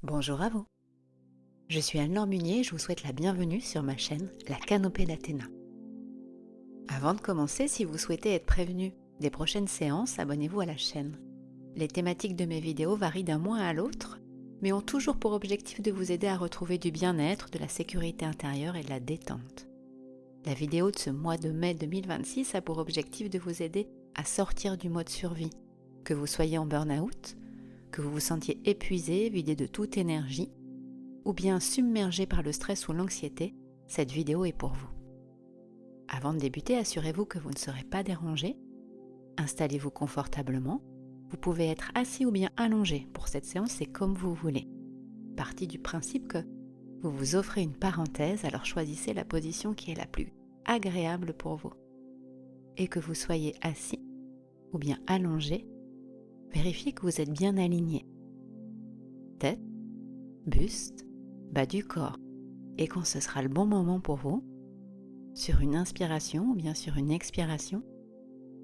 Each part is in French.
Bonjour à vous, je suis Anne-Laure Munier et je vous souhaite la bienvenue sur ma chaîne La Canopée d'Athéna. Avant de commencer, si vous souhaitez être prévenu des prochaines séances, abonnez-vous à la chaîne. Les thématiques de mes vidéos varient d'un mois à l'autre, mais ont toujours pour objectif de vous aider à retrouver du bien-être, de la sécurité intérieure et de la détente. La vidéo de ce mois de mai 2026 a pour objectif de vous aider à sortir du mode survie, que vous soyez en burn-out, que vous vous sentiez épuisé, vidé de toute énergie, ou bien submergé par le stress ou l'anxiété, cette vidéo est pour vous. Avant de débuter, assurez-vous que vous ne serez pas dérangé. Installez-vous confortablement. Vous pouvez être assis ou bien allongé. Pour cette séance, c'est comme vous voulez. Partez du principe que vous vous offrez une parenthèse, alors choisissez la position qui est la plus agréable pour vous. Et que vous soyez assis ou bien allongé, vérifiez que vous êtes bien aligné. Tête, buste, bas du corps. Et quand ce sera le bon moment pour vous, sur une inspiration ou bien sur une expiration,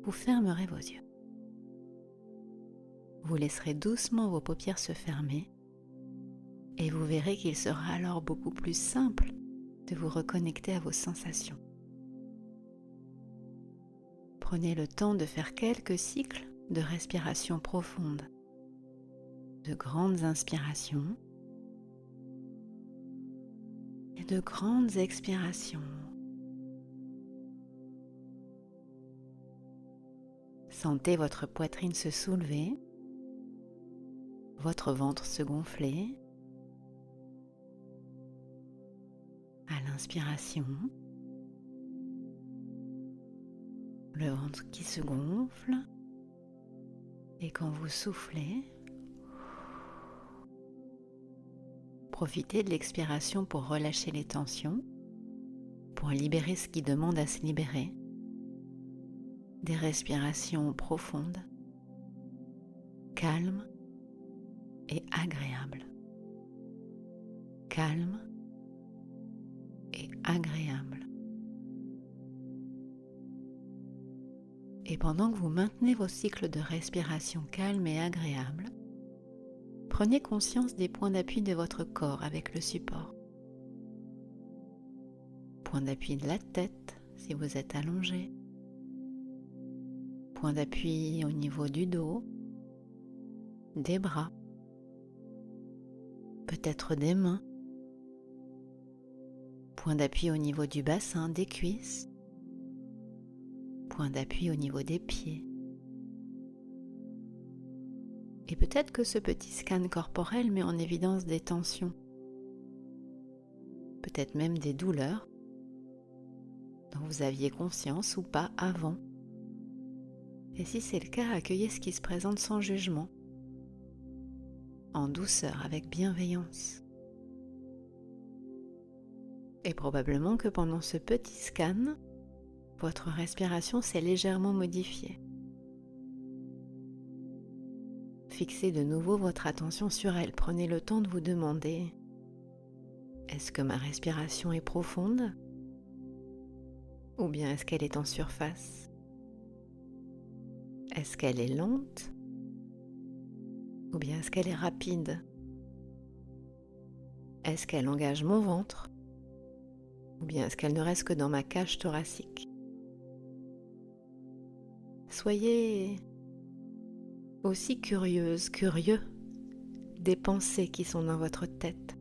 vous fermerez vos yeux. Vous laisserez doucement vos paupières se fermer et vous verrez qu'il sera alors beaucoup plus simple de vous reconnecter à vos sensations. Prenez le temps de faire quelques cycles de respiration profonde, de grandes inspirations et de grandes expirations. Sentez votre poitrine se soulever, votre ventre se gonfler. À l'inspiration, le ventre qui se gonfle, et quand vous soufflez, profitez de l'expiration pour relâcher les tensions, pour libérer ce qui demande à se libérer. Des respirations profondes, calmes et agréables. Calmes et agréables. Et pendant que vous maintenez vos cycles de respiration calmes et agréables, prenez conscience des points d'appui de votre corps avec le support. Point d'appui de la tête si vous êtes allongé. Point d'appui au niveau du dos, des bras, peut-être des mains. Point d'appui au niveau du bassin, des cuisses. Point d'appui au niveau des pieds. Et peut-être que ce petit scan corporel met en évidence des tensions, peut-être même des douleurs dont vous aviez conscience ou pas avant. Et si c'est le cas, accueillez ce qui se présente sans jugement, en douceur, avec bienveillance. Et probablement que pendant ce petit scan, votre respiration s'est légèrement modifiée. Fixez de nouveau votre attention sur elle. Prenez le temps de vous demander: est-ce que ma respiration est profonde? Ou bien est-ce qu'elle est en surface? Est-ce qu'elle est lente? Ou bien est-ce qu'elle est rapide? Est-ce qu'elle engage mon ventre? Ou bien est-ce qu'elle ne reste que dans ma cage thoracique? Soyez aussi curieuse, curieux des pensées qui sont dans votre tête.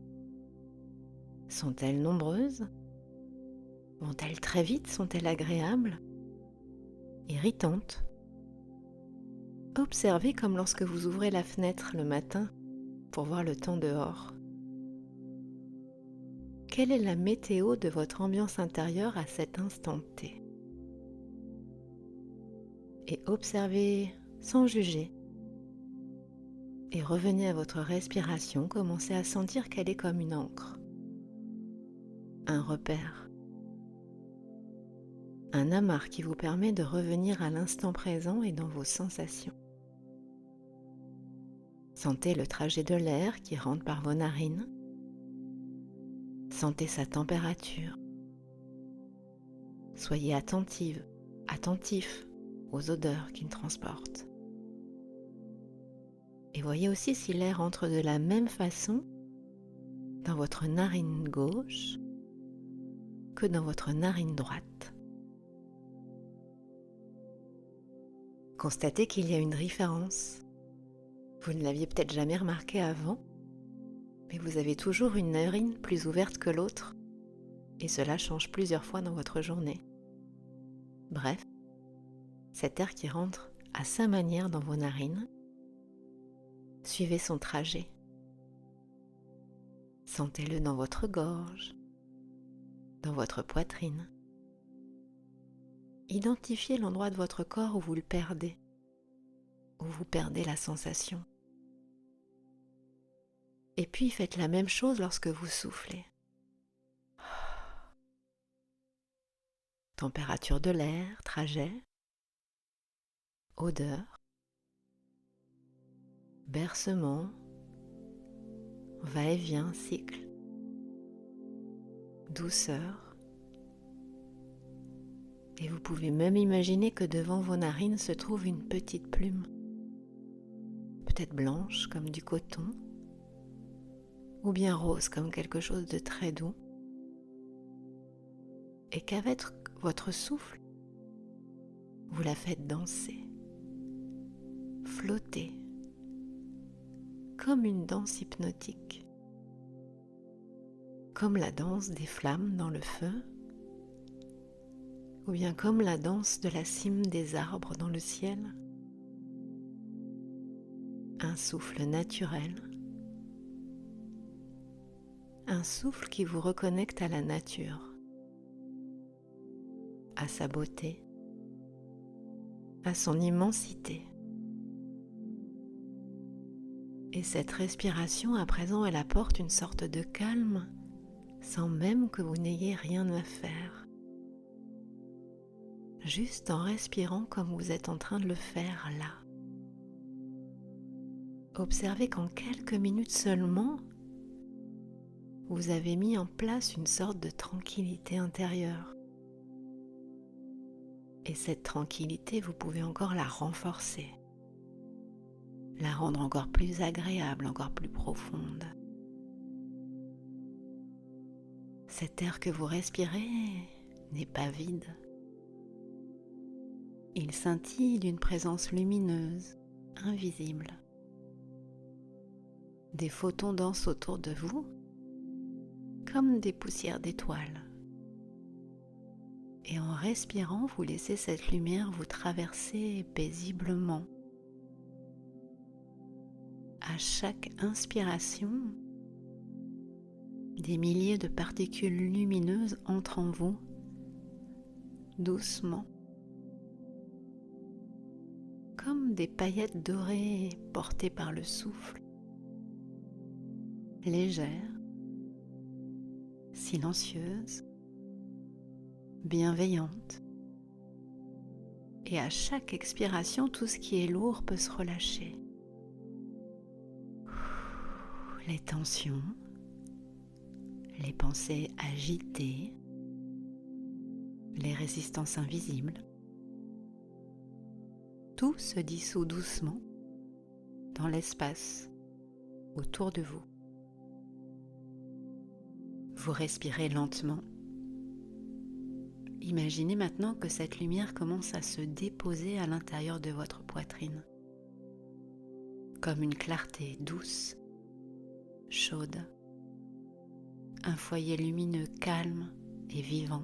Sont-elles nombreuses? Vont-elles très vite? Sont-elles agréables? Irritantes? Observez comme lorsque vous ouvrez la fenêtre le matin pour voir le temps dehors. Quelle est la météo de votre ambiance intérieure à cet instant T? Et observez sans juger. Et revenez à votre respiration, commencez à sentir qu'elle est comme une ancre, un repère, un amarre qui vous permet de revenir à l'instant présent et dans vos sensations. Sentez le trajet de l'air qui rentre par vos narines. Sentez sa température. Soyez attentif aux odeurs qu'il transporte. Et voyez aussi si l'air entre de la même façon dans votre narine gauche que dans votre narine droite. Constatez qu'il y a une différence. Vous ne l'aviez peut-être jamais remarqué avant, mais vous avez toujours une narine plus ouverte que l'autre, et cela change plusieurs fois dans votre journée. Bref, cet air qui rentre à sa manière dans vos narines, suivez son trajet. Sentez-le dans votre gorge, dans votre poitrine. Identifiez l'endroit de votre corps où vous le perdez, où vous perdez la sensation. Et puis faites la même chose lorsque vous soufflez. Température de l'air, trajet, odeur, bercement, va-et-vient, cycle, douceur. Et vous pouvez même imaginer que devant vos narines se trouve une petite plume, peut-être blanche comme du coton, ou bien rose comme quelque chose de très doux, et qu'avec votre souffle, vous la faites danser, flotter, comme une danse hypnotique, comme la danse des flammes dans le feu, ou bien comme la danse de la cime des arbres dans le ciel. Un souffle naturel, un souffle qui vous reconnecte à la nature, à sa beauté, à son immensité. Et cette respiration, à présent, elle apporte une sorte de calme, sans même que vous n'ayez rien à faire. Juste en respirant comme vous êtes en train de le faire là. Observez qu'en quelques minutes seulement, vous avez mis en place une sorte de tranquillité intérieure. Et cette tranquillité, vous pouvez encore la renforcer, la rendre encore plus agréable, encore plus profonde. Cet air que vous respirez n'est pas vide. Il scintille d'une présence lumineuse, invisible. Des photons dansent autour de vous, comme des poussières d'étoiles. Et en respirant, vous laissez cette lumière vous traverser paisiblement. À chaque inspiration, des milliers de particules lumineuses entrent en vous, doucement, comme des paillettes dorées portées par le souffle, légères, silencieuses, bienveillantes. Et à chaque expiration, tout ce qui est lourd peut se relâcher. Les tensions, les pensées agitées, les résistances invisibles, tout se dissout doucement dans l'espace autour de vous. Vous respirez lentement. Imaginez maintenant que cette lumière commence à se déposer à l'intérieur de votre poitrine, comme une clarté douce, chaude, un foyer lumineux calme et vivant.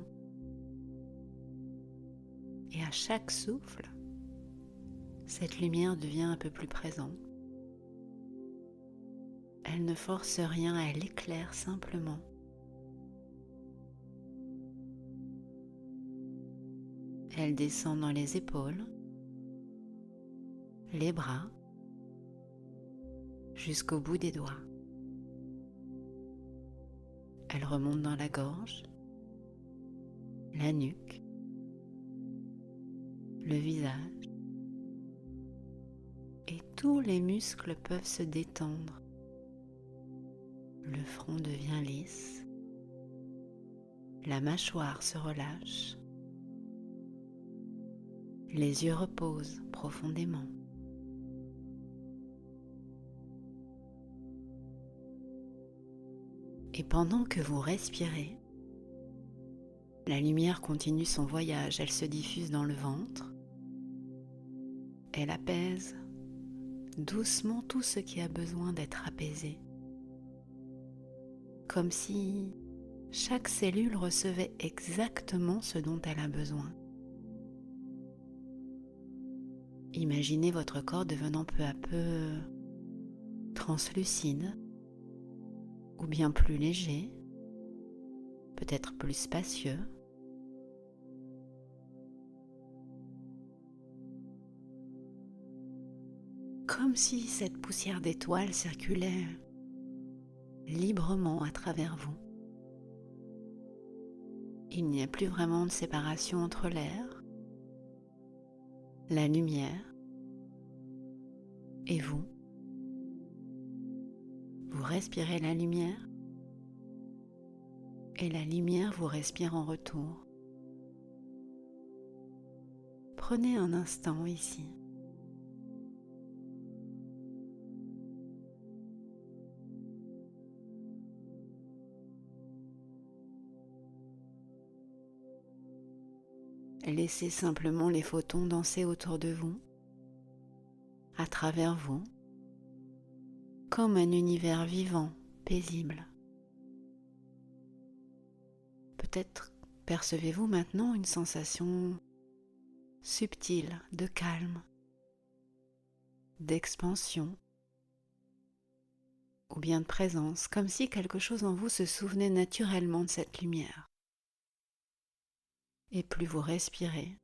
Et à chaque souffle, cette lumière devient un peu plus présente. Elle ne force rien, elle éclaire simplement. Elle descend dans les épaules, les bras, jusqu'au bout des doigts. Elle remonte dans la gorge, la nuque, le visage, et tous les muscles peuvent se détendre. Le front devient lisse, la mâchoire se relâche, les yeux reposent profondément. Et pendant que vous respirez, la lumière continue son voyage, elle se diffuse dans le ventre, elle apaise doucement tout ce qui a besoin d'être apaisé, comme si chaque cellule recevait exactement ce dont elle a besoin. Imaginez votre corps devenant peu à peu translucide, ou bien plus léger, peut-être plus spacieux. Comme si cette poussière d'étoiles circulait librement à travers vous. Il n'y a plus vraiment de séparation entre l'air, la lumière et vous. Vous respirez la lumière et la lumière vous respire en retour. Prenez un instant ici. Laissez simplement les photons danser autour de vous, à travers vous, comme un univers vivant, paisible. Peut-être percevez-vous maintenant une sensation subtile de calme, d'expansion, ou bien de présence, comme si quelque chose en vous se souvenait naturellement de cette lumière. Et plus vous respirez,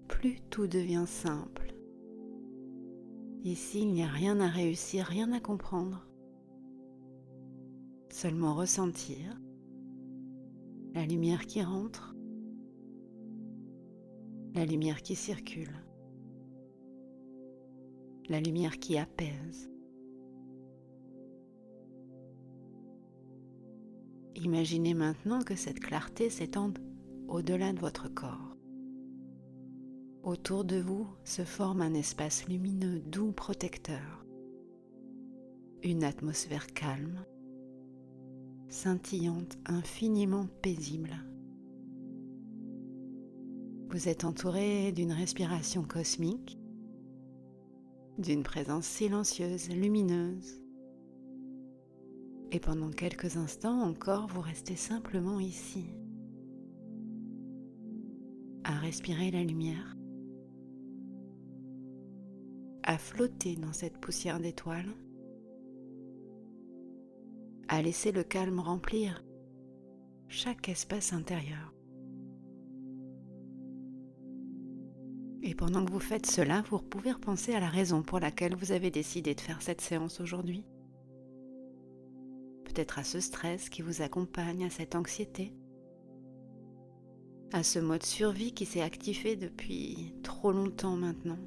plus tout devient simple. Ici, il n'y a rien à réussir, rien à comprendre. Seulement ressentir la lumière qui rentre, la lumière qui circule, la lumière qui apaise. Imaginez maintenant que cette clarté s'étende au-delà de votre corps. Autour de vous se forme un espace lumineux, doux, protecteur. Une atmosphère calme, scintillante, infiniment paisible. Vous êtes entouré d'une respiration cosmique, d'une présence silencieuse, lumineuse. Et pendant quelques instants encore, vous restez simplement ici, à respirer la lumière, à flotter dans cette poussière d'étoiles, à laisser le calme remplir chaque espace intérieur. Et pendant que vous faites cela, vous pouvez repenser à la raison pour laquelle vous avez décidé de faire cette séance aujourd'hui. Peut-être à ce stress qui vous accompagne, à cette anxiété, à ce mode survie qui s'est activé depuis trop longtemps maintenant.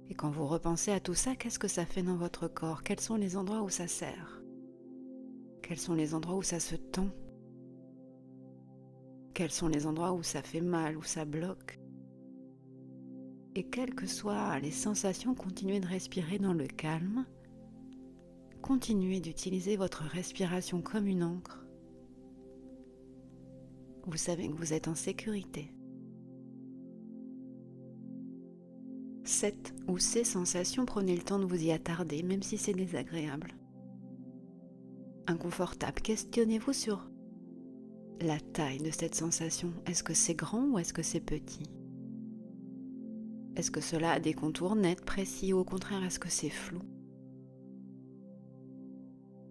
Et quand vous repensez à tout ça, qu'est-ce que ça fait dans votre corps? Quels sont les endroits où ça sert? Quels sont les endroits où ça se tend? Quels sont les endroits où ça fait mal, où ça bloque? Et quelles que soient les sensations, continuez de respirer dans le calme. Continuez d'utiliser votre respiration comme une encre. Vous savez que vous êtes en sécurité. Cette ou ces sensations, prenez le temps de vous y attarder, même si c'est désagréable. Inconfortable, questionnez-vous sur la taille de cette sensation. Est-ce que c'est grand ou est-ce que c'est petit? Est-ce que cela a des contours nets, précis, ou au contraire, est-ce que c'est flou?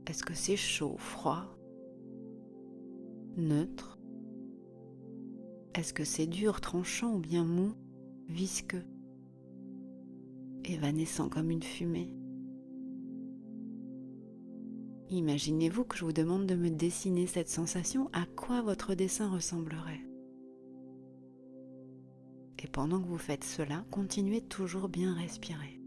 Est-ce que c'est chaud, froid, neutre? Est-ce que c'est dur, tranchant ou bien mou, visqueux, évanescent comme une fumée? Imaginez-vous que je vous demande de me dessiner cette sensation, à quoi votre dessin ressemblerait? Et pendant que vous faites cela, continuez de toujours bien respirer.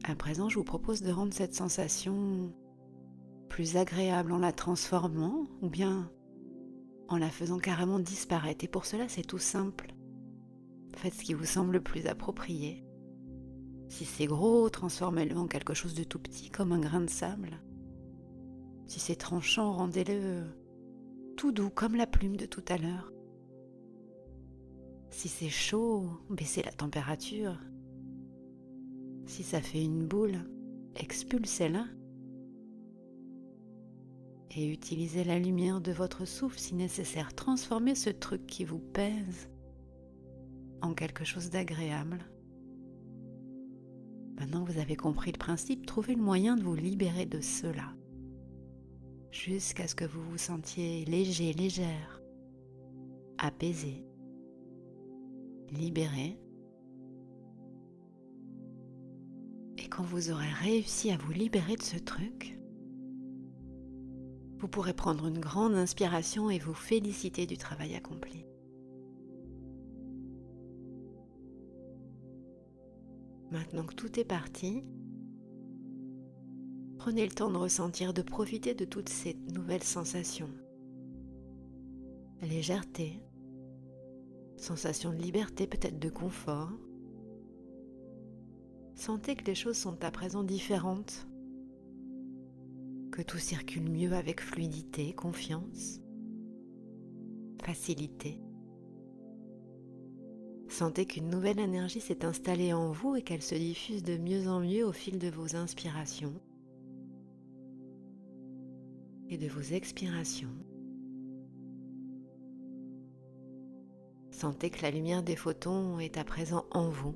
À présent, je vous propose de rendre cette sensation plus agréable en la transformant ou bien en la faisant carrément disparaître. Et pour cela, c'est tout simple. Faites ce qui vous semble le plus approprié. Si c'est gros, transformez-le en quelque chose de tout petit, comme un grain de sable. Si c'est tranchant, rendez-le tout doux, comme la plume de tout à l'heure. Si c'est chaud, baissez la température. Si ça fait une boule, expulsez-la. Et utilisez la lumière de votre souffle si nécessaire. Transformez ce truc qui vous pèse en quelque chose d'agréable. Maintenant que vous avez compris le principe, trouvez le moyen de vous libérer de cela. Jusqu'à ce que vous vous sentiez léger, légère, apaisé, libéré. Et quand vous aurez réussi à vous libérer de ce truc, vous pourrez prendre une grande inspiration et vous féliciter du travail accompli. Maintenant que tout est parti, prenez le temps de ressentir, de profiter de toutes ces nouvelles sensations. Légèreté, sensation de liberté, peut-être de confort. Sentez que les choses sont à présent différentes, que tout circule mieux avec fluidité, confiance, facilité. Sentez qu'une nouvelle énergie s'est installée en vous et qu'elle se diffuse de mieux en mieux au fil de vos inspirations et de vos expirations. Sentez que la lumière des photons est à présent en vous,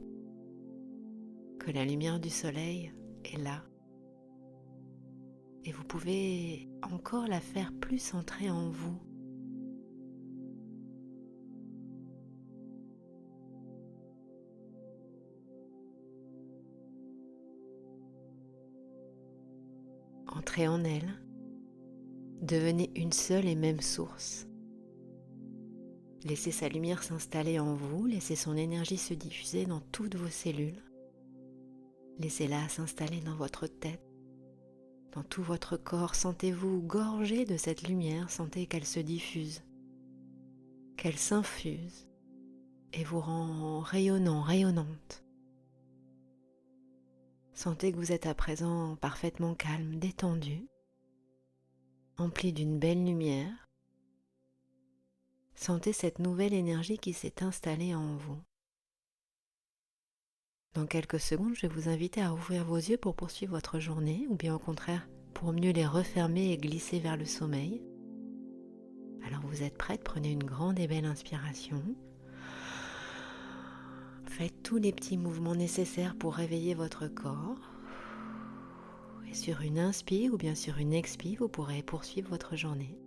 que la lumière du soleil est là. Et vous pouvez encore la faire plus entrer en vous. Entrez en elle, devenez une seule et même source. Laissez sa lumière s'installer en vous, laissez son énergie se diffuser dans toutes vos cellules. Laissez-la s'installer dans votre tête, dans tout votre corps. Sentez-vous gorgé de cette lumière, sentez qu'elle se diffuse, qu'elle s'infuse et vous rend rayonnant, rayonnante. Sentez que vous êtes à présent parfaitement calme, détendu, empli d'une belle lumière. Sentez cette nouvelle énergie qui s'est installée en vous. Dans quelques secondes, je vais vous inviter à ouvrir vos yeux pour poursuivre votre journée, ou bien au contraire, pour mieux les refermer et glisser vers le sommeil. Alors vous êtes prête, prenez une grande et belle inspiration. Faites tous les petits mouvements nécessaires pour réveiller votre corps. Et sur une inspire ou bien sur une expire, vous pourrez poursuivre votre journée.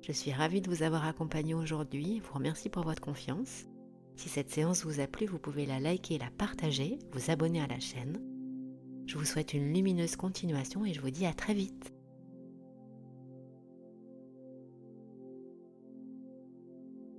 Je suis ravie de vous avoir accompagné aujourd'hui. Je vous remercie pour votre confiance. Si cette séance vous a plu, vous pouvez la liker, la partager, vous abonner à la chaîne. Je vous souhaite une lumineuse continuation et je vous dis à très vite.